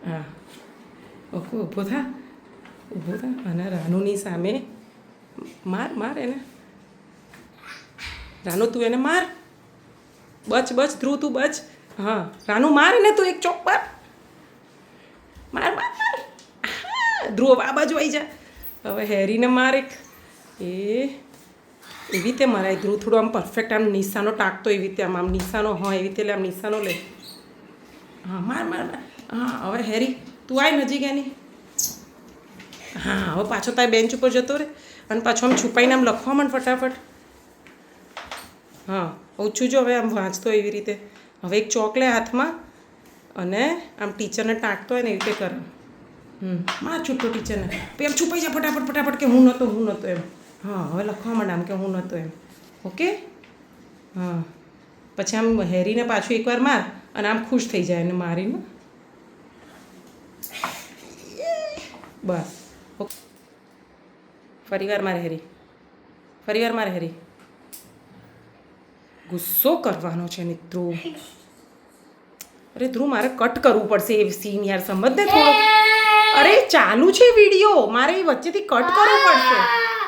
હા ઓકે ઊભો થા અને રાનુની સામે માર એને રાનુ તું એને માર બચ ધ્રુવ તું બચ હા રાનુ માર એને તું એક ચોક માર ધ્રુવ આ બાજુ આવી જા હવે હેરીને માર એક એવી રીતે મરાય ધ્રુવ થોડું આમ પરફેક્ટ આમ નિશાનો ટાંકતો એવી રીતે આમ નિશાનો હા એવી રીતે લે આમ નિશાનો લે હા માર હા હવે હેરી તું આય નજીક એની હા હવે પાછો તારે બેન્ચ ઉપર જતો રહે અને પાછો આમ છુપાઈને આમ લખવા માંડ ફટાફટ હા ઓછું જો હવે આમ વાંચતો એવી રીતે હવે એક ચોક લે હાથમાં અને આમ ટીચરને ટાંકતો હોય ને એવી રીતે કર માર છૂટો ટીચરને પેમ છુપાઈ જા ફટાફટ કે હું નહોતો એમ હા હવે લખવા માંડ આમ કે હું નહોતો એમ ઓકે હા પછી આમ હેરીને પાછું એકવાર માર અને આમ ખુશ થઈ જાય એને મારીને બસ ઓકે ફરીવાર મારે હેરી ગુસ્સો કરવાનો છે ને ધ્રુવ અરે ધ્રુવ મારે કટ કરવું પડશે એ સીન યાર સમજ ને થોડો અરે ચાલુ છે વિડીયો મારે એ વચ્ચેથી કટ કરવું પડશે